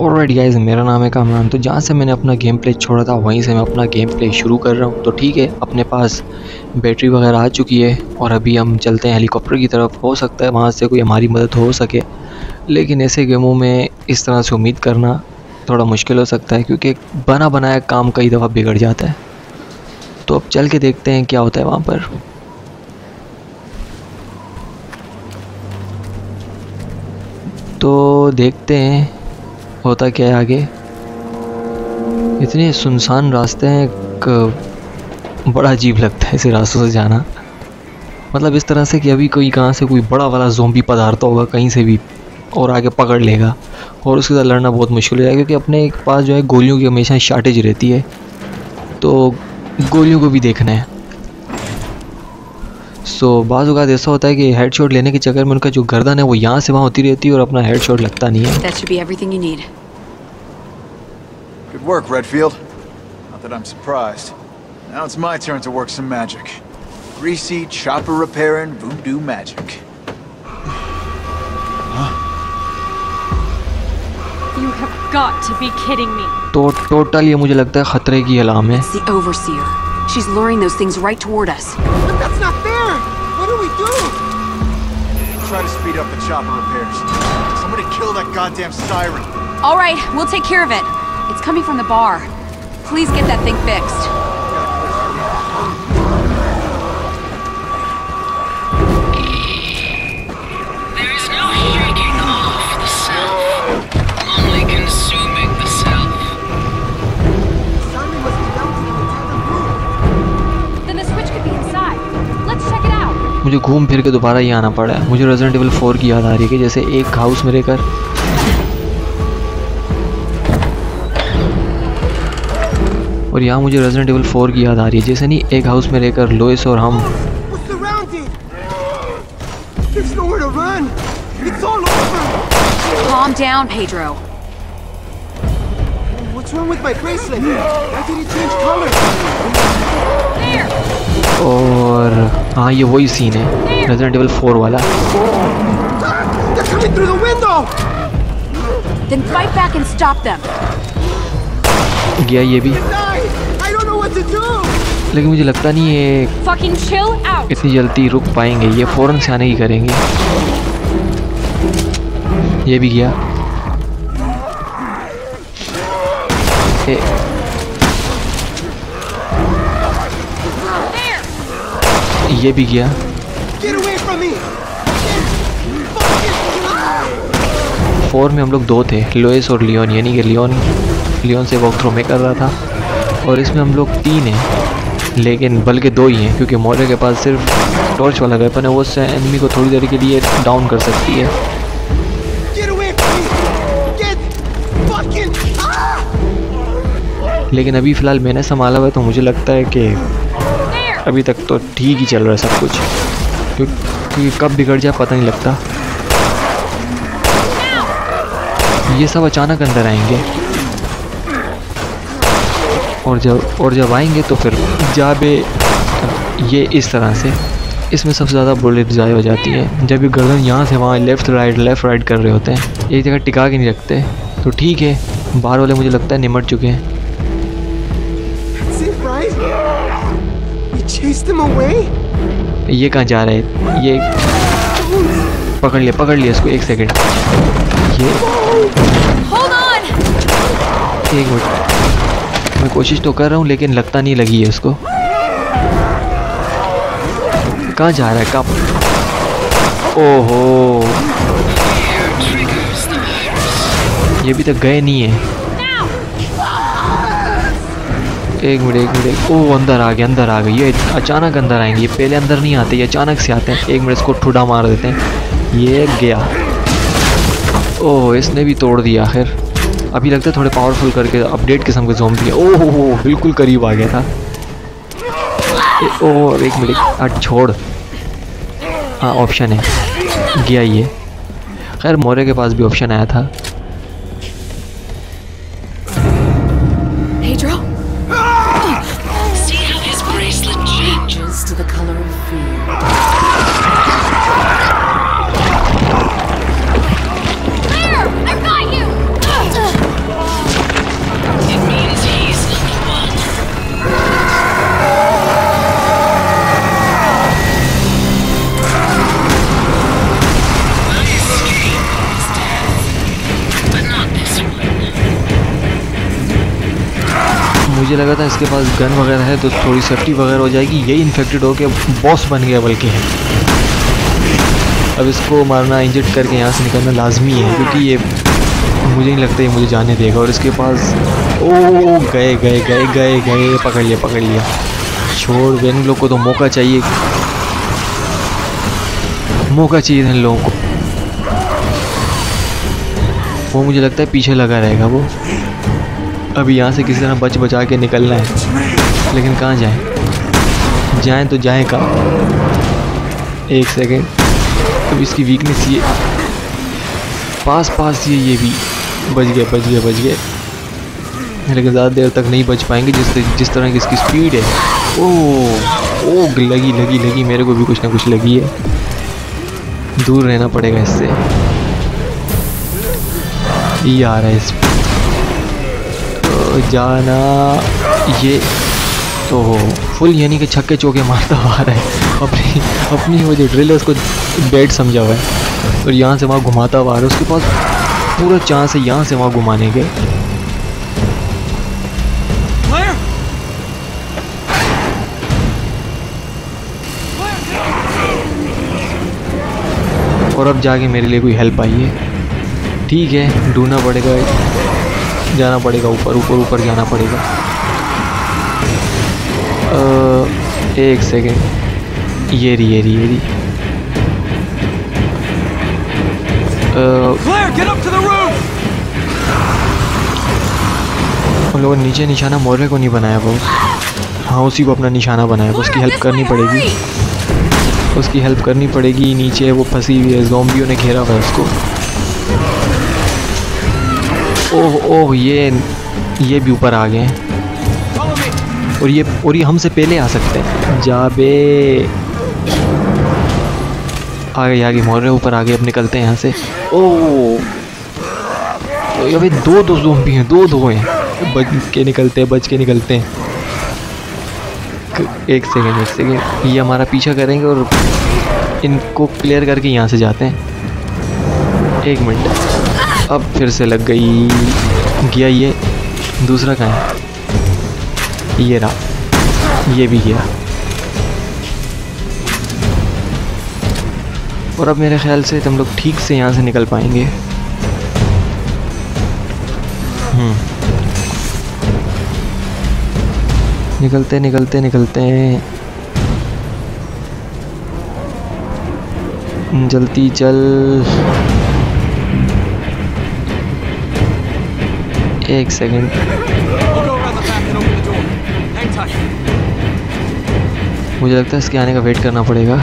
Alright guys, मेरा नाम है कामरान। तो जहाँ से मैंने अपना गेम प्ले छोड़ा था वहीं से मैं अपना गेम प्ले शुरू कर रहा हूँ। तो ठीक है, अपने पास बैटरी वगैरह आ चुकी है और अभी हम चलते हैं हेलीकॉप्टर की तरफ। हो सकता है वहाँ से कोई हमारी मदद हो सके, लेकिन ऐसे गेमों में इस तरह से उम्मीद करना थोड़ा मुश्किल हो सकता है, क्योंकि बना बनाया काम कई दफ़ा बिगड़ जाता है। तो अब चल के देखते हैं क्या होता है वहाँ पर। तो देखते हैं होता क्या है आगे। इतने सुनसान रास्ते हैं, बड़ा अजीब लगता है ऐसे रास्तों से जाना। मतलब इस तरह से कि अभी कोई कहाँ से कोई बड़ा वाला ज़ोंबी पधारता होगा कहीं से भी और आगे पकड़ लेगा और उसके साथ लड़ना बहुत मुश्किल हो जाएगा, क्योंकि अपने पास जो है गोलियों की हमेशा शॉर्टेज रहती है। तो गोलियों को भी देखना है। सो बाज़ औक़ात ऐसा होता है कि हेडशॉट लेने के चक्कर में उनका जो गर्दन है वो यहाँ से वहाँ होती रहती है और अपना हेडशॉट लगता नहीं है। That should be everything you need. Good work, Redfield. Not that I'm surprised. Now it's my turn to work some magic. Greasy, chopper repairing, voodoo magic. You have got to be kidding me. तो total ये मुझे लगता है ख़तरे की अलाम है। It's the Overseer. She's luring those things right toward us. But that's not fair! What do we do? Try to speed up the chopper repairs. Somebody kill that goddamn siren. All right, we'll take care of it. It's coming from the bar. Please get that thing fixed. There is no shaking off the self, only consuming the self. Simon was announcing inside the room. Then the switch could be inside. Let's check it out. मुझे घूम फिर के दोबारा ये आना पड़ा है। मुझे रेजिडेंट एविल 4 की याद आ रही है कि जैसे एक हाउस में रहकर और यहाँ मुझे रेजिडेंट एविल 4 की याद आ रही है, जैसे नहीं एक हाउस में रहकर लोइस और हम। We're surrounded! There's nowhere to run! It's all over! Calm down, Pedro. What's wrong with my bracelet? Why did it change colors? और हाँ, ये वही सीन है रेजिडेंट एविल 4 वाला। They're coming through the window! Then fight back and stop them. गया ये भी, I don't know what to do! लेकिन मुझे लगता नहीं ये Fucking chill out. इतनी जल्दी रुक पाएंगे। ये फ़ौरन से आने की करेंगे। ये भी गया। ये भी गया। Get away from me! 4 में हम लोग 2 थे, लोइस और लियोन, यानी कि लियोन से वॉक थ्रू में कर रहा था। और इसमें हम लोग 3 हैं, लेकिन बल्कि 2 ही हैं, क्योंकि मोरे के पास सिर्फ टॉर्च वाला वेपन है। वो उससे एनिमी को थोड़ी देर के लिए डाउन कर सकती है। Get away from me! Get fucking... लेकिन अभी फ़िलहाल मैंने संभाला हुआ है, तो मुझे लगता है कि अभी तक तो ठीक ही चल रहा है सब कुछ, क्योंकि कब बिगड़ जाए पता नहीं लगता। ये सब अचानक अंदर आएंगे और जब आएंगे तो फिर जाबे ये इस तरह से इसमें सबसे ज़्यादा बुलेट ज़ाय हो जाती हैं जब ये गर्दन यहाँ से वहाँ लेफ़्ट राइट कर रहे होते हैं। एक जगह टिका के नहीं रखते। तो ठीक है, बाहर वाले मुझे लगता है निमट चुके हैं। That's it, right? We chased them away? ये कहाँ जा रहा है? ये पकड़ लिया इसको। 1 सेकंड, ये Hold on! 1 मिनट, मैं कोशिश तो कर रहा हूँ लेकिन लगता नहीं लगी है उसको। कहाँ जा रहा है? कब? ओहो, ये अभी तक गए नहीं है। 1 मिनट। ओह, अंदर आ गए। ये अचानक अंदर आएंगे, ये पहले अंदर नहीं आते, ये अचानक से आते हैं। 1 मिनट, इसको ठुडा मार देते हैं। ये गया। ओह, इसने भी तोड़ दिया। आखिर अभी लगता है थोड़े पावरफुल करके अपडेट किस्म के ज़ॉम्बी है। ओह, बिल्कुल करीब आ गया था। ओह, 1 मिनट, छोड़। हाँ, ऑप्शन है, गया ये। खैर मोरे के पास भी ऑप्शन आया था। Pedro? See how his bracelet changes To the color of fear. There! I got you! मुझे लगा था इसके पास गन वगैरह है तो थोड़ी सेफ्टी वगैरह हो जाएगी। यही इन्फेक्टेड होके बॉस बन गया बल्कि है। अब इसको मारना, इंजेक्ट करके यहाँ से निकलना लाजमी है, क्योंकि ये मुझे नहीं लगता ये मुझे जाने देगा। और इसके पास ओ गए गए गए गए गए, पकड़ लिया। छोड़, इन लोग को तो मौका चाहिए इन लोगों को। वो मुझे लगता है पीछे लगा रहेगा वो। अभी यहाँ से किसी तरह बचा के निकलना है, लेकिन कहाँ जाएं तो जाएं कहाँ? एक सेकेंड, अब इसकी वीकनेस ये पास ये भी बच गए, लेकिन ज़्यादा देर तक नहीं बच पाएंगे जिस तरह की इसकी स्पीड है। ओ लगी, मेरे को भी कुछ ना कुछ लगी है। दूर रहना पड़ेगा इससे। ये आ रहा है इस जाना, ये तो फुल यानी कि छक्के चौके मारता हुआ आ रहा है। अपनी वो जो ड्रिल है उसको बैट समझा हुआ है, और यहाँ से वहाँ घुमाता हुआ आ रहा है। उसके पास पूरा चांस है यहाँ से वहाँ घुमाने के। और अब जाके मेरे लिए कोई हेल्प आई है। ठीक है, ढूंढना पड़ेगा, जाना पड़ेगा ऊपर जाना पड़ेगा। एक सेकेंड, ये रही। उन लोगों ने नीचे निशाना मोरे को नहीं बनाया वो। हाँ, उसी को अपना निशाना बनाया। उसकी हेल्प करनी पड़ेगी। नीचे वो फंसी हुई है, ज़ॉम्बियों ने घेरा हुआ है उसको। ओह ये भी ऊपर आ गए हैं, और ये हमसे पहले आ सकते हैं। जाबे आगे मोरे ऊपर आगे, अब निकलते हैं यहाँ से। ओह अबे दो ज़ॉम्बी हैं, दो हैं। बच के निकलते हैं। एक सेकेंड, ये हमारा पीछा करेंगे और इनको क्लियर करके यहाँ से जाते हैं। एक मिनट, अब फिर से लग गई। गया ये दूसरा कहाँ है? ये रहा, ये भी गया। और अब मेरे ख्याल से तुम लोग ठीक से यहाँ से निकल पाएंगे। निकलते हैं। जल्दी चल। एक सेकेंड, मुझे लगता है इसके आने का वेट करना पड़ेगा।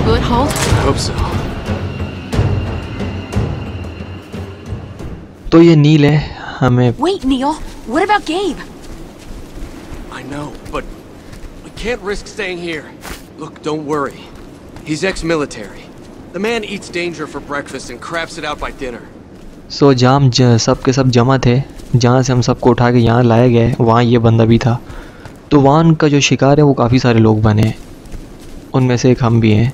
Will it hold? Hope so. तो ये नील है हमें। Wait, Neil. What about Gabe? I know, but we can't risk staying here. Look, don't worry. He's ex-military. The man eats danger for breakfast and craps it out by dinner. सो सब के सब जमा थे। जहाँ से हम सबको उठा के यहाँ लाया गया है, वहाँ ये बंदा भी था। तो वहाँ का जो शिकार है वो काफ़ी सारे लोग बने हैं, उनमें से एक हम भी हैं।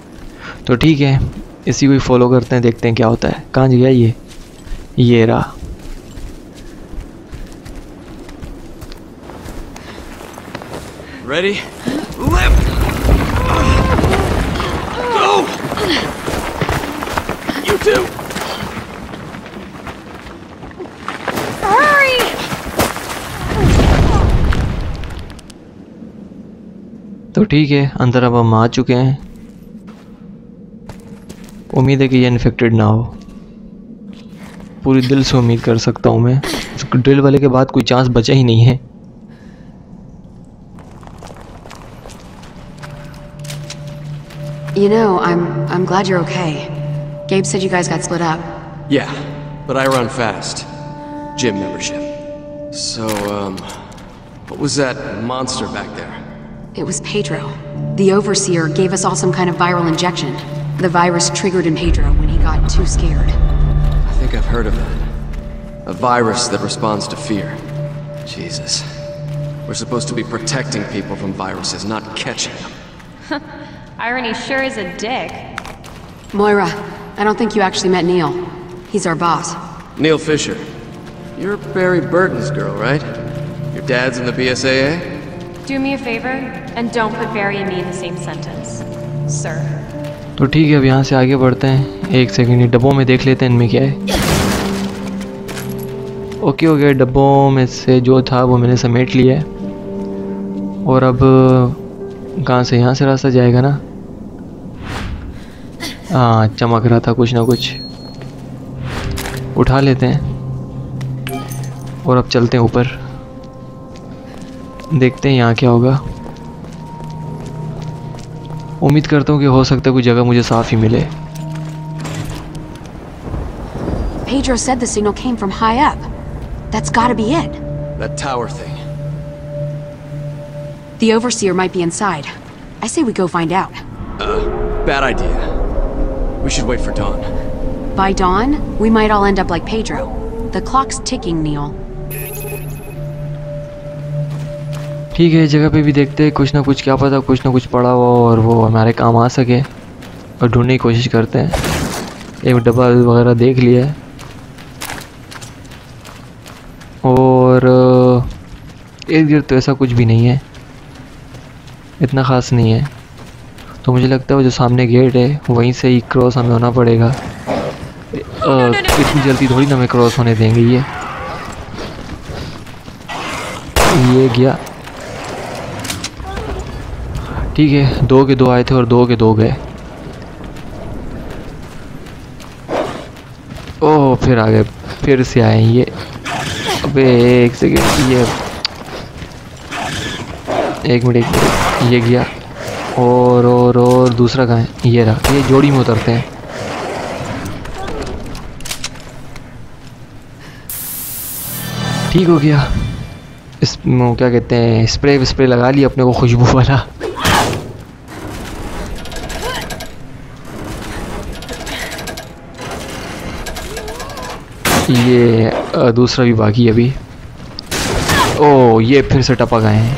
तो ठीक है, इसी को ही फॉलो करते हैं, देखते हैं क्या होता है। कहाँ गया ये रहा। Ready? Left! Go! You too! Hurry! तो ठीक है, अंदर अब हम आ चुके हैं। उम्मीद है कि ये इन्फेक्टेड ना हो। पूरी दिल से उम्मीद कर सकता हूँ मैं। ड्रिल वाले के बाद कोई चांस बचा ही नहीं है। You know, I'm glad you're okay. Gabe said you guys got split up. Yeah, but I run fast. Gym membership. So, what was that monster back there? It was Pedro. The Overseer gave us all some kind of viral injection. The virus triggered in Pedro when he got too scared. I think I've heard of that. A virus that responds to fear. Jesus. We're supposed to be protecting people from viruses, not catching them. Irony sure is a dick. Moira, I don't think you actually met Neil. He's our boss. Neil Fisher. You're Barry Burton's girl, right? Your dad's in the BSAA? Do me a favor and don't put Barry and me in the same sentence, sir. तो ठीक है, अब यहाँ से आगे बढ़ते हैं। एक सेकंड, ये डब्बों में देख लेते हैं इनमें क्या है। ओके हो गया, डब्बों में से जो था वो मैंने समेट लिया है। और अब कहाँ से, यहाँ से रास्ता जाएगा ना? हाँ, चमक रहा था कुछ ना कुछ। उठा लेते हैं और अब चलते हैं ऊपर, देखते हैं यहाँ क्या होगा। उम्मीद करता हूँ कि हो सकता है कोई जगह मुझे साफ ही मिले। Pedro said the signal came from high up. That's gotta be it. That tower thing. The Overseer might be inside. I say we go find out. Bad idea. We should wait for dawn. By dawn, we might all end up like Pedro. The clock's ticking, Neil. ठीक है, जगह पे भी देखते हैं, कुछ ना कुछ, क्या पता कुछ ना कुछ पड़ा हो और वो हमारे काम आ सके, और ढूंढने की कोशिश करते हैं। एक डब्बा वगैरह देख लिया है और इर्द गिर्द तो ऐसा कुछ भी नहीं है, इतना ख़ास नहीं है। तो मुझे लगता है वो जो सामने गेट है वहीं से ही क्रॉस हमें होना पड़ेगा। इतनी जल्दी थोड़ी ना हमें क्रॉस होने देंगे। ये गया, ठीक है। 2 के 2 आए थे और 2 के 2 गए। ओह, फिर आ गए, फिर से आए ये। अबे एक सेकेंड, ये एक मिनट, ये गया। और दूसरा कहाँ है? ये रहा। ये जोड़ी में उतरते हैं। ठीक हो गया। इस क्या कहते हैं, स्प्रे लगा लिया अपने को, खुशबू वाला। ये दूसरा भी बाकी है अभी। ओह, ये फिर से टपक आए हैं।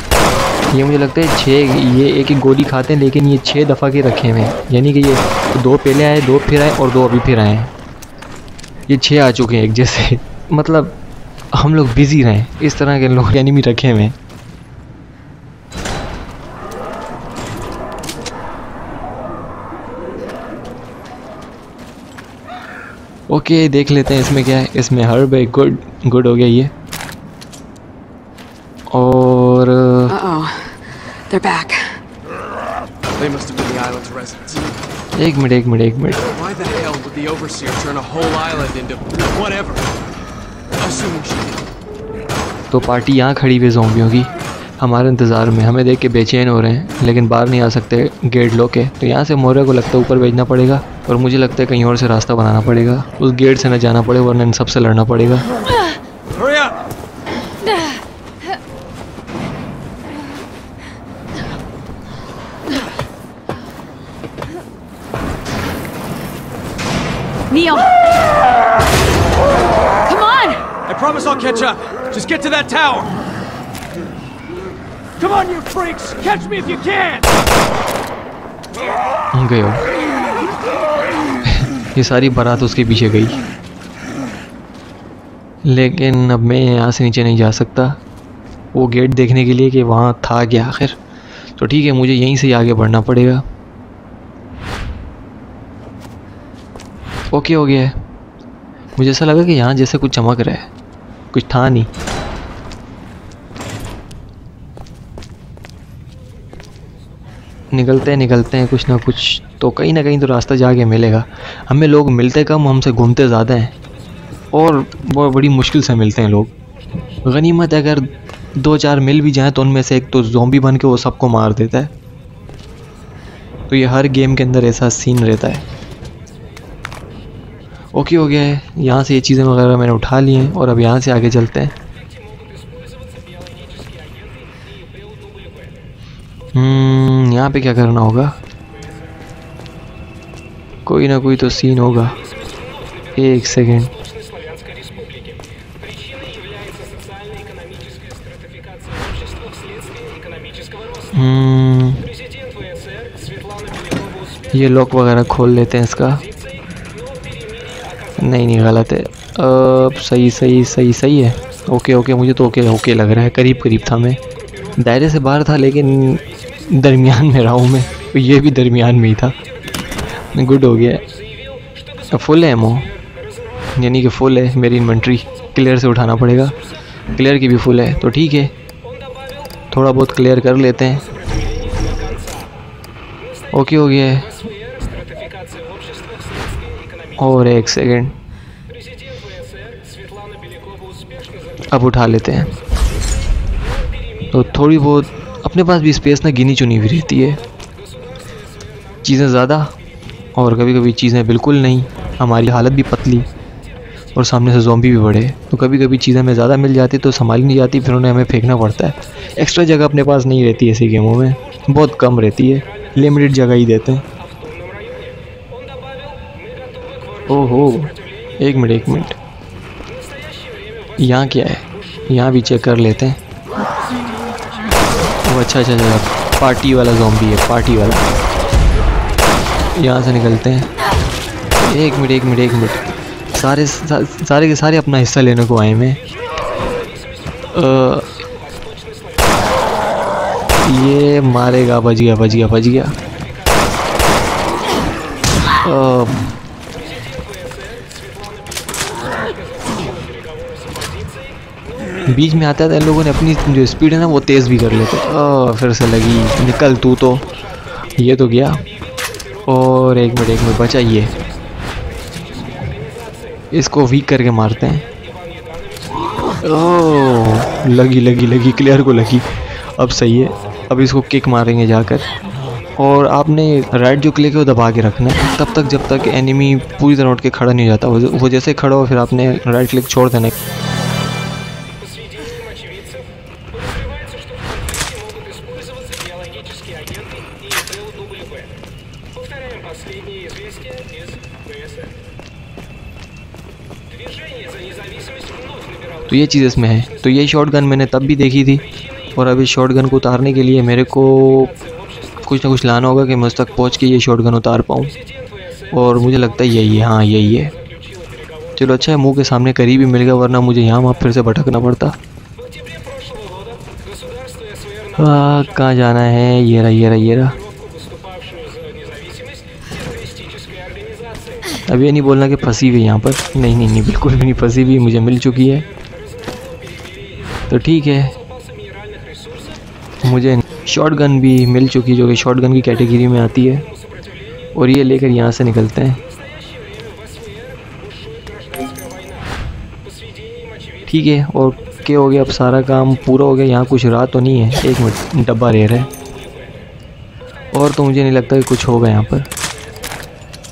ये मुझे लगता है 6, ये एक गोली खाते हैं, लेकिन ये 6 दफ़ा के रखे हुए हैं। यानी कि ये 2 पहले आए, 2 फिर आए और 2 अभी फिर आए हैं। ये 6 आ चुके हैं एक जैसे। मतलब हम लोग बिजी रहें, इस तरह के लोग एनिमी रखे हुए हैं। ओके, देख लेते हैं इसमें क्या है। इसमें हर्ब है, गुड हो गया ये। और Uh-oh. They're back. They must have been the island's residents. एक minute. Why the hell would the Overseer turn a whole island into whatever? Assuming she did. तो पार्टी यहाँ खड़ी हुई ज़ॉम्बियों की हमारे इंतज़ार में, हमें देख के बेचैन हो रहे हैं, लेकिन बाहर नहीं आ सकते गेट लॉक है। तो यहाँ से मोरे को लगता है ऊपर भेजना पड़ेगा, और मुझे लगता है कहीं और से रास्ता बनाना पड़ेगा। उस गेट से न जाना पड़े, वरना इन सबसे लड़ना पड़ेगा। Hurry up! Neil! Come on! I promise I'll catch up. Just get to that tower. Come on, you freaks! Catch me if you can! गए हो। ये सारी बारात उसके पीछे गई, लेकिन अब मैं यहाँ से नीचे नहीं जा सकता वो गेट देखने के लिए कि वहाँ था क्या आखिर। तो ठीक है, मुझे यहीं से आगे बढ़ना पड़ेगा। ओके हो गया है। मुझे ऐसा लगा कि यहाँ जैसे कुछ चमक रहा है, कुछ था नहीं। निकलते हैं कुछ ना कुछ तो कहीं ना कहीं तो रास्ता जाके मिलेगा। हमें लोग मिलते कम, हमसे घूमते ज़्यादा हैं, और बहुत बड़ी मुश्किल से मिलते हैं लोग। गनीमत अगर 2-4 मिल भी जाएं तो उनमें से एक तो ज़ॉम्बी बन के वो सबको मार देता है। तो ये हर गेम के अंदर ऐसा सीन रहता है। ओके हो गया है। यहाँ से ये चीज़ें वगैरह मैंने उठा ली हैं, और अब यहाँ से आगे चलते हैं। यहाँ पे क्या करना होगा? कोई ना कोई तो सीन होगा। एक सेकेंड। ये लॉक वगैरह खोल लेते हैं इसका। नहीं गलत है। सही है। ओके मुझे तो ओके लग रहा है। करीब था, मैं दायरे से बाहर था लेकिन दरमियान में रहा हूँ मैं, तो ये भी दरमियान में ही था। गुड हो गया। फुल है एमो, यानी कि फुल है मेरी इन्वेंट्री। क्लियर से उठाना पड़ेगा, क्लियर की भी फुल है तो ठीक है, थोड़ा बहुत क्लियर कर लेते हैं। ओके हो गया है। और एक सेकेंड, अब उठा लेते हैं। तो थोड़ी बहुत अपने पास भी स्पेस ना गिनी चुनी हुई रहती है, चीज़ें ज़्यादा और कभी कभी चीज़ें बिल्कुल नहीं। हमारी हालत भी पतली और सामने से ज़ॉम्बी भी बड़े, तो कभी कभी चीज़ें हमें ज़्यादा मिल जाती तो संभाली नहीं जाती, फिर उन्हें हमें फेंकना पड़ता है। एक्स्ट्रा जगह अपने पास नहीं रहती ऐसी गेमों में, बहुत कम रहती है, लिमिटेड जगह ही देते हैं। ओहो, एक मिनट, यहाँ क्या है? यहाँ भी चेक कर लेते हैं। ओह अच्छा, पार्टी वाला ज़ॉम्बी है, पार्टी वाला। यहाँ से निकलते हैं। एक मिनट, सारे के सारे अपना हिस्सा लेने को आए मैं। ये मारेगा, बच गया। बीच में आता है इन लोगों ने अपनी जो स्पीड है ना वो तेज़ भी कर लेते। फिर से लगी, निकल तू तो। ये तो गया। और एक मिनट बचा, ये इसको वीक करके मारते हैं। ओह लगी, क्लियर को लगी। अब सही है, अब इसको किक मारेंगे जाकर। और आपने राइट जो क्लिक है वो दबा के रखना है तब तक जब तक एनिमी पूरी तरह उठ के खड़ा नहीं हो जाता। वो जैसे खड़ा हो फिर आपने राइट क्लिक छोड़ देना। तो ये चीज़ इसमें है। तो ये शॉटगन मैंने तब भी देखी थी, और अभी शॉटगन को उतारने के लिए मेरे को कुछ ना कुछ लाना होगा कि मैं उस तक पहुंच के ये शॉटगन उतार पाऊँ। और मुझे लगता है यही है, हाँ यही है। चलो अच्छा है, मुंह के सामने करीब ही मिल गया, वरना मुझे यहाँ वहाँ फिर से भटकना पड़ता। कहाँ जाना है? ये रहा। अब ये नहीं बोलना कि फंसी हुई यहाँ पर, नहीं बिल्कुल भी नहीं फंसी हुई, मुझे मिल चुकी है तो ठीक है। मुझे शॉटगन भी मिल चुकी जो कि शॉटगन की कैटेगरी में आती है, और ये लेकर यहाँ से निकलते हैं। ठीक है, और क्या हो गया, अब सारा काम पूरा हो गया। यहाँ कुछ रहा तो नहीं है? एक मिनट, डब्बा रेयर है, और तो मुझे नहीं लगता कि कुछ होगा यहाँ पर।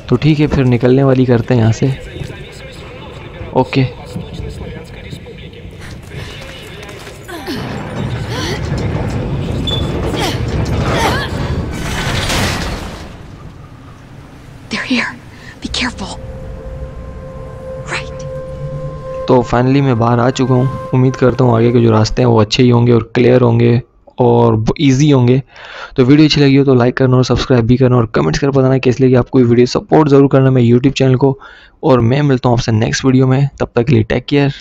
तो ठीक है, फिर निकलने वाली करते हैं यहाँ से। Okay They're here. Be careful. Right. तो फाइनली मैं बाहर आ चुका हूँ। उम्मीद करता हूँ आगे के जो रास्ते हैं वो अच्छे ही होंगे और क्लियर होंगे और इजी होंगे। तो वीडियो अच्छी लगी हो तो लाइक करना और सब्सक्राइब भी करना और कमेंट्स कर बताना कि इसलिए कि आपको ये वीडियो सपोर्ट ज़रूर करना मैं यूट्यूब चैनल को। और मैं मिलता हूँ आपसे नेक्स्ट वीडियो में, तब तक के लिए टेक केयर।